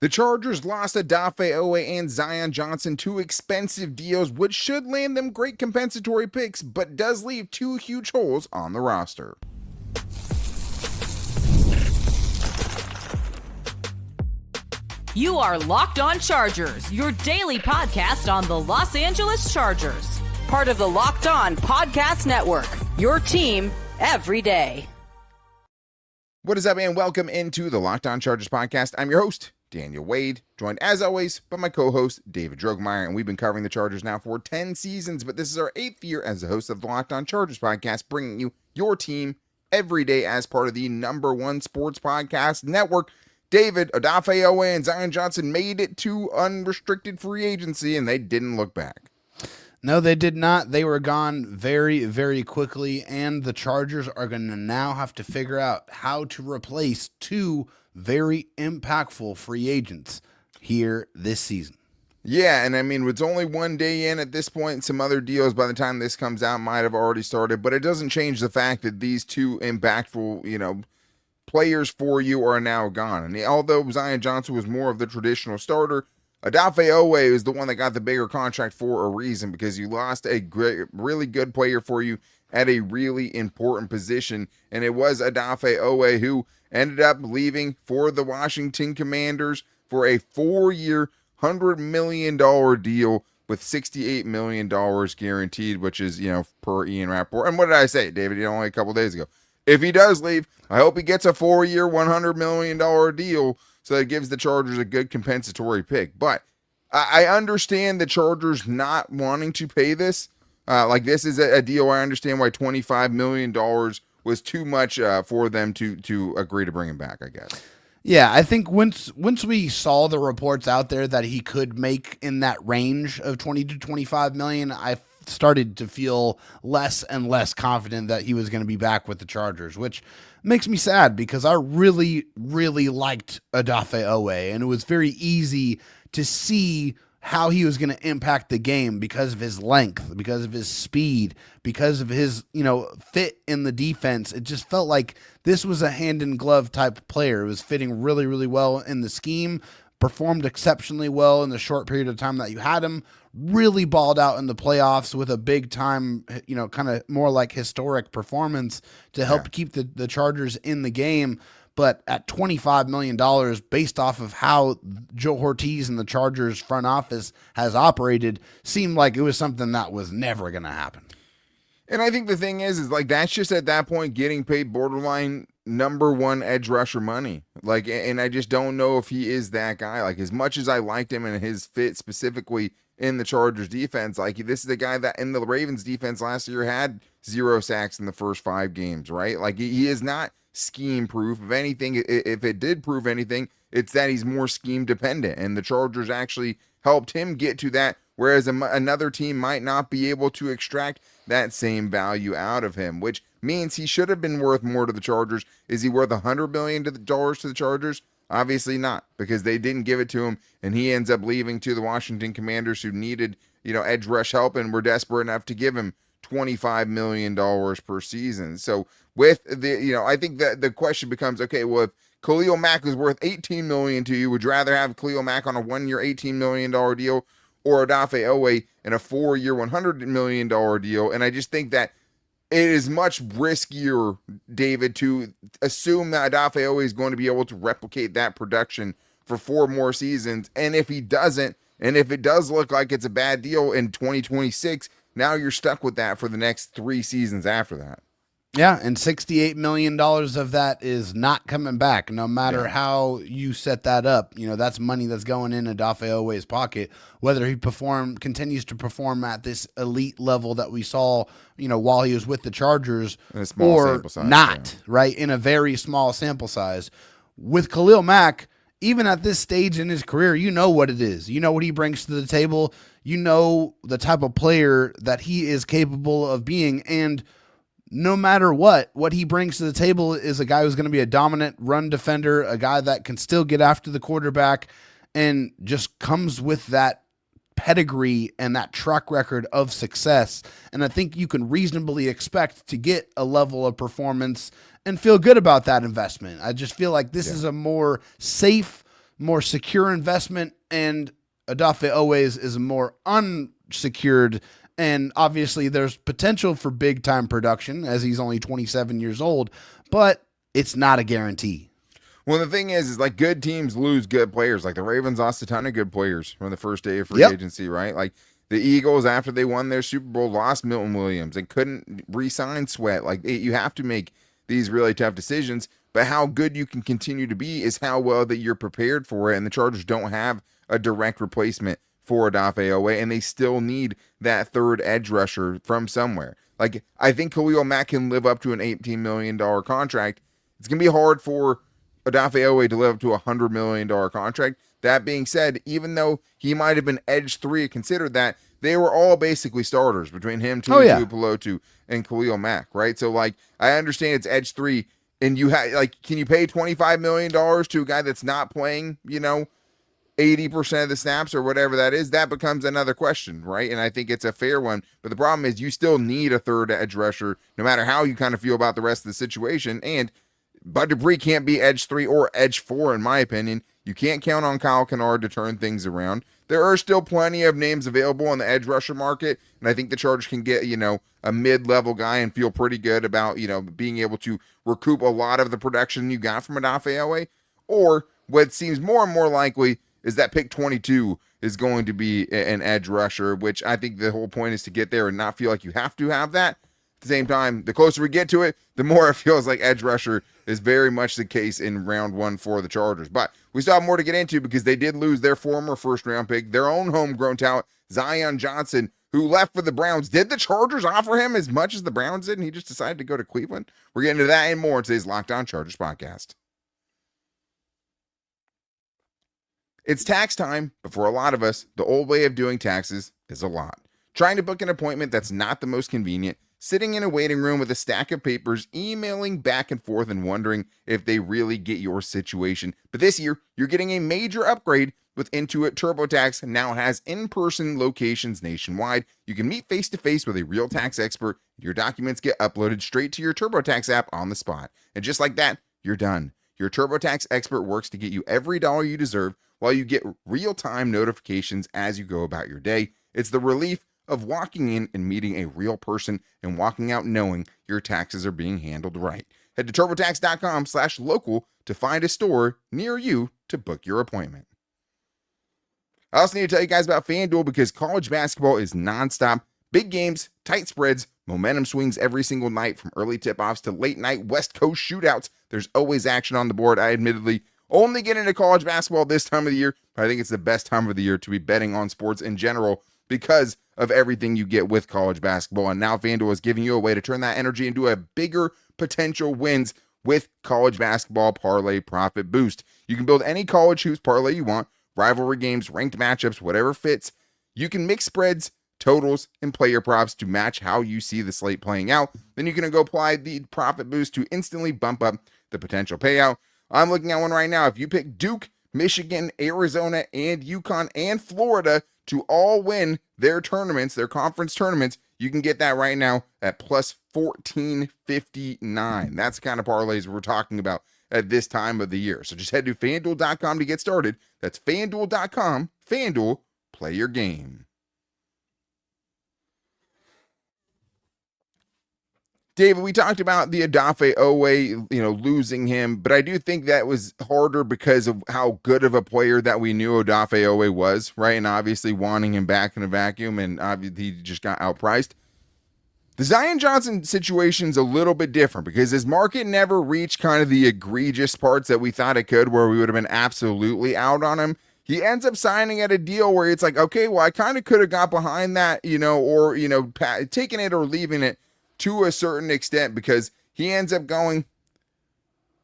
The Chargers lost Odafe Oweh and Zion Johnson, two expensive deals, which should land them great compensatory picks, but does leave two huge holes on the roster. You are Locked On Chargers, your daily podcast on the Los Angeles Chargers. Part of the Locked On Podcast Network, your team every day. What is up, and welcome into the Locked On Chargers podcast. I'm your host, Daniel Wade, joined as always by my co-host, David Droegemeier, and we've been covering the Chargers now for 10 seasons, but this is our 8th year as the host of the Locked On Chargers podcast, bringing you your team every day as part of the #1 sports podcast network. David, Odafe Oweh, and Zion Johnson made it to unrestricted free agency, and they didn't look back. No, they did not. They were gone very, very quickly, and the Chargers are going to now have to figure out how to replace two very impactful free agents here this season. Yeah, and I mean, it's only one day in at this point. Some other deals by the time this comes out might have already started, but it doesn't change the fact that these two impactful, players for you are now gone. And although Zion Johnson was more of the traditional starter, Odafe Oweh is the one that got the bigger contract for a reason, because you lost a great, really good player for you at a really important position. And it was Odafe Oweh who ended up leaving for the Washington Commanders for a 4-year, $100 million deal with $68 million guaranteed, which is, per Ian Rappaport. And what did I say, David, only a couple days ago? If he does leave, I hope he gets a 4-year, $100 million deal, so it gives the Chargers a good compensatory pick. But I understand the Chargers not wanting to pay this. This is a deal. I understand why $25 million was too much for them to agree to bring him back, I guess. Yeah, I think once we saw the reports out there that he could make in that range of 20 to 25 million, I started to feel less and less confident that he was going to be back with the Chargers, which makes me sad because I really, really liked Odafe Oweh, and it was very easy to see how he was going to impact the game because of his length, because of his speed, because of his, fit in the defense. It just felt like this was a hand in glove type of player. It was fitting really, really well in the scheme, performed exceptionally well in the short period of time that you had him, really balled out in the playoffs with a big time, kind of more like historic performance to help keep the Chargers in the game. But at $25 million, based off of how Joe Ortiz and the Chargers front office has operated, seemed like it was something that was never going to happen. And I think the thing is that's just at that point getting paid borderline #1 edge rusher money. And I just don't know if he is that guy. As much as I liked him and his fit specifically in the Chargers defense, this is the guy that in the Ravens defense last year had 0 sacks in the first 5 games, right? He is not scheme proof. If anything, if it did prove anything, it's that he's more scheme dependent, and the Chargers actually helped him get to that, whereas another team might not be able to extract that same value out of him, which means he should have been worth more to the Chargers. Is he worth $100 million to the Chargers? Obviously not, because they didn't give it to him, and he ends up leaving to the Washington Commanders, who needed, edge rush help and were desperate enough to give him $25 million per season. So with the, I think that the question becomes, okay, well, if Khalil Mack is worth $18 million to you, would you rather have Khalil Mack on a 1-year, $18 million deal, or Odafe Oweh in a 4-year, $100 million deal? And I just think that it is much riskier, David, to assume that Odafe Oweh is going to be able to replicate that production for 4 more seasons. And if he doesn't, and if it does look like it's a bad deal in 2026, now you're stuck with that for the next 3 seasons after that. Yeah, and $68 million of that is not coming back, no matter how you set that up. That's money that's going in Odafe Oweh's pocket, whether he continues to perform at this elite level that we saw, while he was with the Chargers, or not, right, in a very small sample size. With Khalil Mack, even at this stage in his career, you know what it is. You know what he brings to the table. You know the type of player that he is capable of being, and no matter what he brings to the table is a guy who's going to be a dominant run defender, a guy that can still get after the quarterback, and just comes with that pedigree and that track record of success. And I think you can reasonably expect to get a level of performance and feel good about that investment. I just feel like this is a more safe, more secure investment, and Odafe Oweh is a more unsecured. And obviously, there's potential for big time production as he's only 27 years old, but it's not a guarantee. Well, the thing is like good teams lose good players. Like the Ravens lost a ton of good players from the first day of free agency, right? Like the Eagles, after they won their Super Bowl, lost Milton Williams and couldn't re-sign Sweat. Like you have to make these really tough decisions. But how good you can continue to be is how well that you're prepared for it. And the Chargers don't have a direct replacement for Odafe Oweh, and they still need that third edge rusher from somewhere. Like, I think Khalil Mack can live up to an $18 million contract. It's going to be hard for Odafe Oweh to live up to a $100 million contract. That being said, even though he might have been edge 3, considered that, they were all basically starters between him, Pelotu, and Khalil Mack, right? So, like, I understand it's edge 3, and you have, like, can you pay $25 million to a guy that's not playing, 80% of the snaps or whatever that is? That becomes another question, right? And I think it's a fair one. But the problem is you still need a third edge rusher, no matter how you kind of feel about the rest of the situation. And Bud Dupree can't be edge 3 or edge 4, in my opinion. You can't count on Kyle Kennard to turn things around. There are still plenty of names available on the edge rusher market, and I think the Chargers can get, a mid-level guy and feel pretty good about, being able to recoup a lot of the production you got from Odafe Oweh. Or what seems more and more likely is that pick 22 is going to be an edge rusher, which I think the whole point is to get there and not feel like you have to have that. At the same time, the closer we get to it, the more it feels like edge rusher is very much the case in round 1 for the Chargers. But we still have more to get into because they did lose their former first-round pick, their own homegrown talent, Zion Johnson, who left for the Browns. Did the Chargers offer him as much as the Browns did, and he just decided to go to Cleveland? We're getting into that and more in today's Locked On Chargers podcast. It's tax time, but for a lot of us, the old way of doing taxes is a lot. Trying to book an appointment that's not the most convenient, sitting in a waiting room with a stack of papers, emailing back and forth and wondering if they really get your situation. But this year, you're getting a major upgrade with Intuit TurboTax. Now has in-person locations nationwide. You can meet face-to-face with a real tax expert. Your documents get uploaded straight to your TurboTax app on the spot. And just like that, you're done. Your TurboTax expert works to get you every dollar you deserve while you get real-time notifications as you go about your day. It's the relief of walking in and meeting a real person and walking out knowing your taxes are being handled right. Head to TurboTax.com/local to find a store near you to book your appointment. I also need to tell you guys about FanDuel because college basketball is nonstop. Big games, tight spreads, momentum swings every single night from early tip-offs to late-night West Coast shootouts. There's always action on the board. I admittedly only get into college basketball this time of the year, but I think it's the best time of the year to be betting on sports in general because of everything you get with college basketball. And now FanDuel is giving you a way to turn that energy into a bigger potential wins with college basketball parlay profit boost. You can build any college hoops parlay you want, rivalry games, ranked matchups, whatever fits. You can mix spreads, totals, and player props to match how you see the slate playing out. Then you can go apply the profit boost to instantly bump up the potential payout. I'm looking at one right now. If you pick Duke, Michigan, Arizona, and UConn, and Florida to all win their tournaments, their conference tournaments, you can get that right now at plus 1459. That's the kind of parlays we're talking about at this time of the year. So just head to FanDuel.com to get started. That's FanDuel.com. FanDuel, play your game. David, we talked about the Odafe Oweh, losing him, but I do think that was harder because of how good of a player that we knew Odafe Oweh was, right? And obviously wanting him back in a vacuum, and obviously he just got outpriced. The Zion Johnson situation's a little bit different because his market never reached kind of the egregious parts that we thought it could, where we would have been absolutely out on him. He ends up signing at a deal where it's like, okay, well, I kind of could have got behind that, or, taking it or leaving it to a certain extent, because he ends up going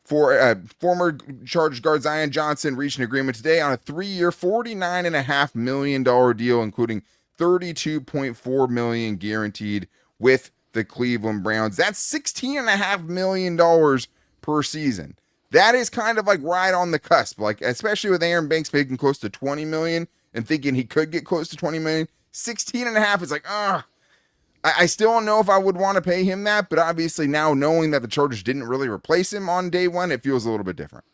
for former Chargers guard Zion Johnson reached an agreement today on a 3-year, $49.5 million deal, including $32.4 million guaranteed with the Cleveland Browns. That's $16.5 million per season. That is kind of like right on the cusp, like especially with Aaron Banks making close to $20 million and thinking he could get close to $20 million. 16.5 is like, I still don't know if I would want to pay him that, but obviously now knowing that the Chargers didn't really replace him on day one, it feels a little bit different.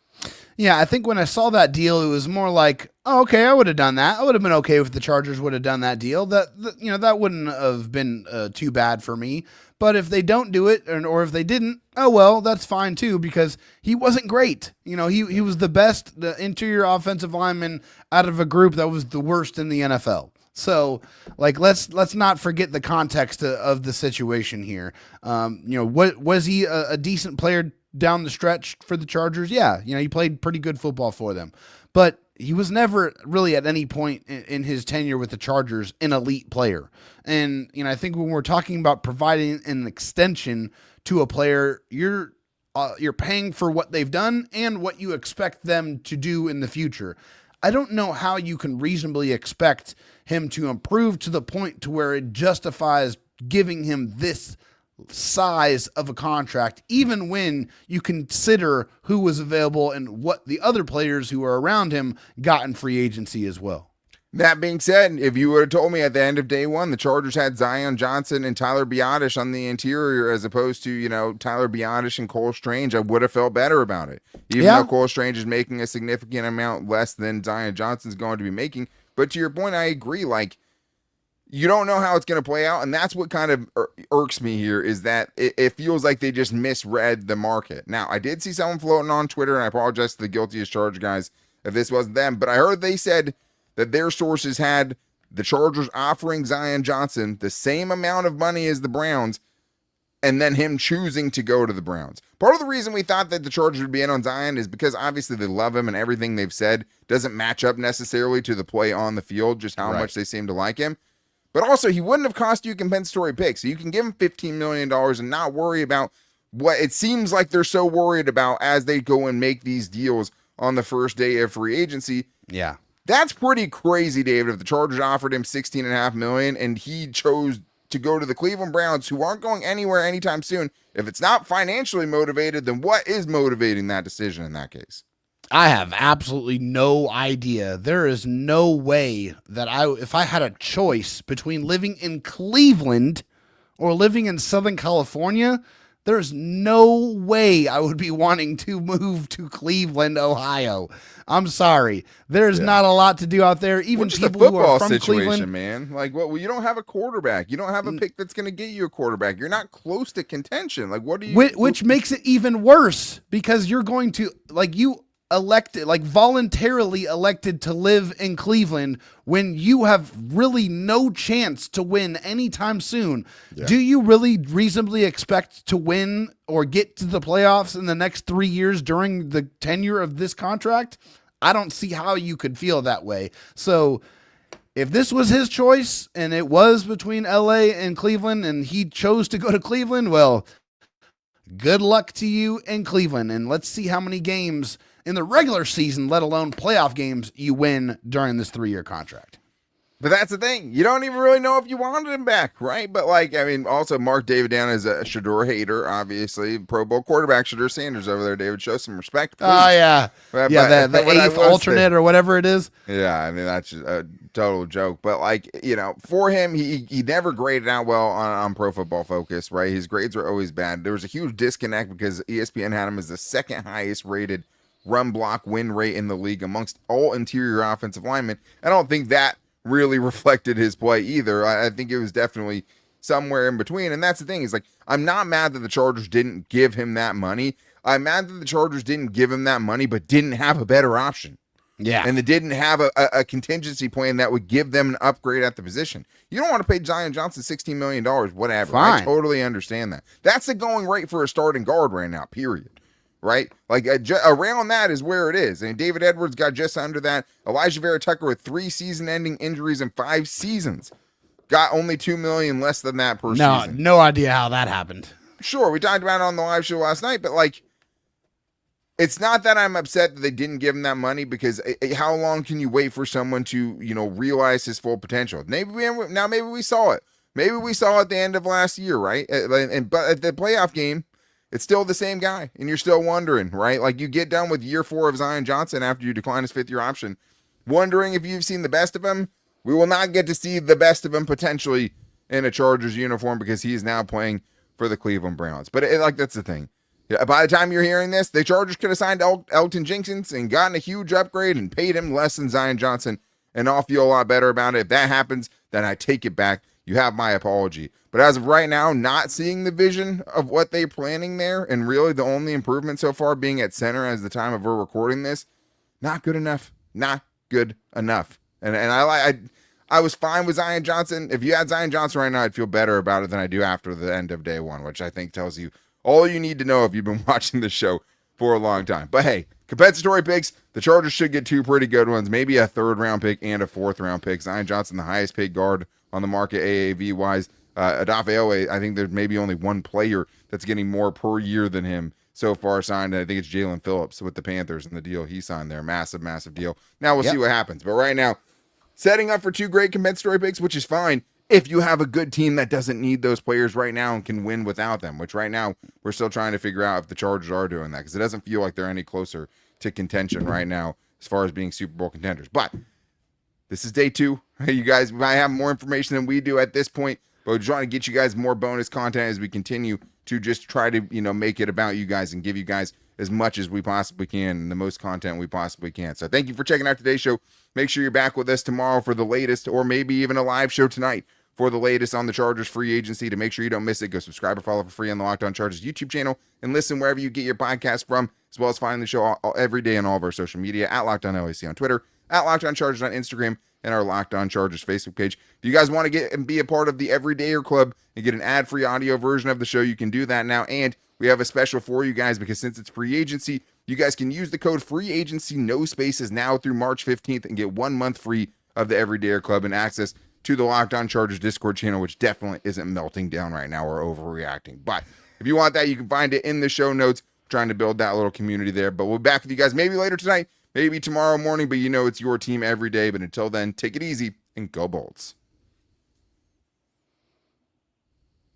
Yeah, I think when I saw that deal, it was more like, oh, okay, I would have done that. I would have been okay if the Chargers would have done that deal. That wouldn't have been too bad for me. But if they don't do it, or if they didn't, oh well, that's fine too, because he wasn't great. He was the best interior offensive lineman out of a group that was the worst in the NFL. So, let's not forget the context of the situation here. What was he a decent player down the stretch for the Chargers? Yeah, he played pretty good football for them, but he was never really at any point in his tenure with the Chargers an elite player. And I think when we're talking about providing an extension to a player, you're paying for what they've done and what you expect them to do in the future. I don't know how you can reasonably expect him to improve to the point to where it justifies giving him this size of a contract, even when you consider who was available and what the other players who are around him got in free agency as well. That being said, if you would have told me at the end of day one the Chargers had Zion Johnson and Tyler Biadasz on the interior as opposed to, Tyler Biadasz and Cole Strange, I would have felt better about it. Even though Cole Strange is making a significant amount less than Zion Johnson's going to be making. But to your point, I agree. You don't know how it's going to play out, and that's what kind of irks me here is that it feels like they just misread the market. Now, I did see someone floating on Twitter, and I apologize to the guilty as charged guys if this wasn't them, but I heard they said that their sources had the Chargers offering Zion Johnson the same amount of money as the Browns, and then him choosing to go to the Browns. Part of the reason we thought that the Chargers would be in on Zion is because obviously they love him, and everything they've said doesn't match up necessarily to the play on the field, just how much they seem to like him. But also, he wouldn't have cost you a compensatory pick. So you can give him $15 million and not worry about what it seems like they're so worried about as they go and make these deals on the first day of free agency. Yeah. That's pretty crazy, David. If the Chargers offered him $16.5 million and he chose to go to the Cleveland Browns, who aren't going anywhere anytime soon, if it's not financially motivated, then what is motivating that decision in that case? I have absolutely no idea. There is no way that if I had a choice between living in Cleveland or living in Southern California, there's no way I would be wanting to move to Cleveland, Ohio. I'm sorry. There's not a lot to do out there. Even people who are from Cleveland, man. You don't have a quarterback. You don't have a pick that's going to get you a quarterback. You're not close to contention. What do you? Which makes it even worse because you're going to voluntarily elected to live in Cleveland when you have really no chance to win anytime soon. Yeah. Do you really reasonably expect to win or get to the playoffs in the next 3 years during the tenure of this contract? I don't see how you could feel that way. So if this was his choice and it was between LA and Cleveland and he chose to go to Cleveland, well, good luck to you in Cleveland. And let's see how many games in the regular season, let alone playoff games, you win during this 3-year contract. But that's the thing. You don't even really know if you wanted him back, right? But also Mark David down is a Shedeur hater, obviously. Pro Bowl quarterback Shedeur Sanders over there, David. Show some respect, please. Oh, yeah. The 8th alternate or whatever it is. Yeah, that's just a total joke. But, for him, he never graded out well on Pro Football Focus, right? His grades were always bad. There was a huge disconnect because ESPN had him as the second highest rated run block win rate in the league amongst all interior offensive linemen. I don't think that really reflected his play either. I think it was definitely somewhere in between. And that's the thing is I'm not mad that the Chargers didn't give him that money. I'm mad that the Chargers didn't give him that money, but didn't have a better option. Yeah. And they didn't have a contingency plan that would give them an upgrade at the position. You don't want to pay Zion Johnson $16 million, whatever. Fine. I totally understand that. That's the going rate for a starting guard right now, period. Right? Around that is where it is. And David Edwards got just under that. Elijah Vera Tucker with 3 season-ending injuries in 5 seasons got only $2 million less than that per season. No idea how that happened. Sure, we talked about it on the live show last night, but it's not that I'm upset that they didn't give him that money because how long can you wait for someone to, realize his full potential? Maybe we saw it. Maybe we saw it at the end of last year, right? But at the playoff game, it's still the same guy, and you're still wondering, right? You get done with year 4 of Zion Johnson after you decline his 5th-year option, wondering if you've seen the best of him. We will not get to see the best of him potentially in a Chargers uniform because he is now playing for the Cleveland Browns. But that's the thing. Yeah, by the time you're hearing this, the Chargers could have signed Elton Jenkins and gotten a huge upgrade and paid him less than Zion Johnson, and I'll feel a lot better about it. If that happens, then I take it back. You have my apology. But as of right now, not seeing the vision of what they're planning there, and really the only improvement so far being at center as the time of we're recording this, not good enough. Not good enough. And I was fine with Zion Johnson. If you had Zion Johnson right now, I'd feel better about it than I do after the end of day one, which I think tells you all you need to know if you've been watching this show for a long time. But hey, compensatory picks, the Chargers should get two pretty good ones, maybe a third-round pick and a fourth-round pick. Zion Johnson, the highest paid guard on the market AAV-wise. Odafe Oweh, I think there's maybe only one player that's getting more per year than him so far signed. I think it's Jalen Phillips with the Panthers and the deal he signed there. Massive, massive deal. Now we'll see what happens. But right now, setting up for two great compensatory picks, which is fine if you have a good team that doesn't need those players right now and can win without them, which right now we're still trying to figure out if the Chargers are doing that because it doesn't feel like they're any closer to contention right now as far as being Super Bowl contenders. But this is day 2. You guys might have more information than we do at this point, but we're trying to get you guys more bonus content as we continue to just try to, make it about you guys and give you guys as much as we possibly can and the most content we possibly can. So thank you for checking out today's show. Make sure you're back with us tomorrow for the latest, or maybe even a live show tonight for the latest on the Chargers free agency. To make sure you don't miss it, go subscribe or follow for free on the Locked On Chargers YouTube channel and listen wherever you get your podcast from, as well as finding the show every day on all of our social media at Locked On LAC on Twitter, at Locked On Chargers on Instagram, and our Locked On Chargers Facebook page. If you guys want to get and be a part of the Everydayer Club and get an ad-free audio version of the show, you can do that now. And we have a special for you guys because since it's free agency, you guys can use the code free agency no spaces now through March 15th and get 1 month free of the Everydayer Club and access to the Locked On Chargers Discord channel, which definitely isn't melting down right now or overreacting. But if you want that, you can find it in the show notes. I'm trying to build that little community there. But we'll be back with you guys maybe later tonight, maybe tomorrow morning, but it's your team every day. But until then, take it easy and go Bolts.